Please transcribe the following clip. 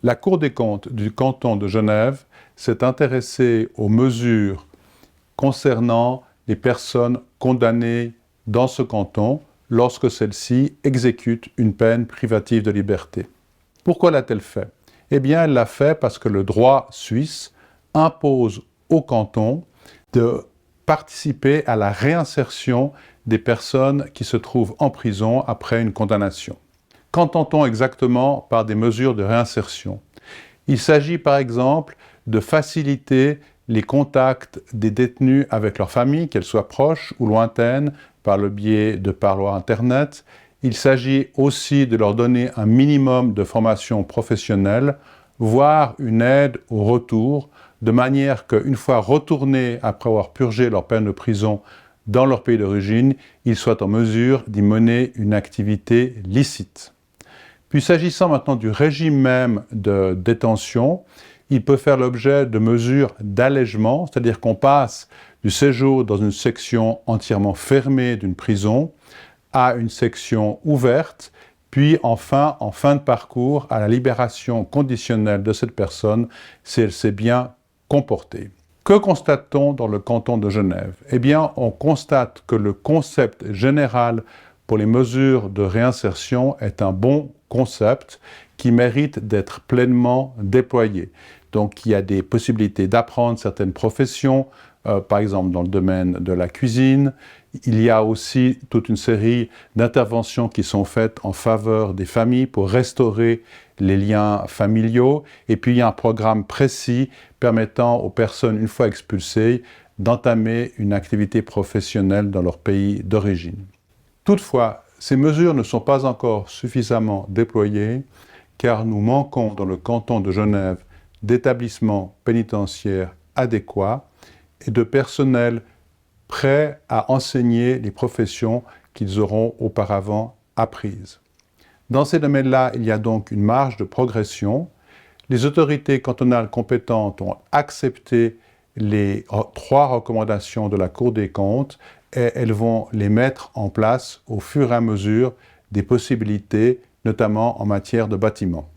La Cour des comptes du canton de Genève s'est intéressée aux mesures concernant les personnes condamnées dans ce canton lorsque celles-ci exécutent une peine privative de liberté. Pourquoi l'a-t-elle fait? Eh bien, elle l'a fait parce que le droit suisse impose au canton de participer à la réinsertion des personnes qui se trouvent en prison après une condamnation. Qu'entend-on exactement par des mesures de réinsertion? Il s'agit par exemple de faciliter les contacts des détenus avec leur famille, qu'elles soient proches ou lointaines, par le biais de parloirs Internet. Il s'agit aussi de leur donner un minimum de formation professionnelle, voire une aide au retour, de manière qu'une fois retournés après avoir purgé leur peine de prison dans leur pays d'origine, ils soient en mesure d'y mener une activité licite. Puis s'agissant maintenant du régime même de détention, il peut faire l'objet de mesures d'allègement, c'est-à-dire qu'on passe du séjour dans une section entièrement fermée d'une prison à une section ouverte, puis enfin, en fin de parcours, à la libération conditionnelle de cette personne si elle s'est bien comportée. Que constate-t-on dans le canton de Genève? Eh bien, on constate que le concept général pour les mesures de réinsertion est un bon concept qui mérite d'être pleinement déployé. Donc, il y a des possibilités d'apprendre certaines professions, par exemple dans le domaine de la cuisine. Il y a aussi toute une série d'interventions qui sont faites en faveur des familles pour restaurer les liens familiaux. Et puis, il y a un programme précis permettant aux personnes, une fois expulsées, d'entamer une activité professionnelle dans leur pays d'origine. Toutefois, ces mesures ne sont pas encore suffisamment déployées car nous manquons dans le canton de Genève d'établissements pénitentiaires adéquats et de personnel prêt à enseigner les professions qu'ils auront auparavant apprises. Dans ces domaines-là, il y a donc une marge de progression. Les autorités cantonales compétentes ont accepté les 3 recommandations de la Cour des comptes et elles vont les mettre en place au fur et à mesure des possibilités, notamment en matière de bâtiments.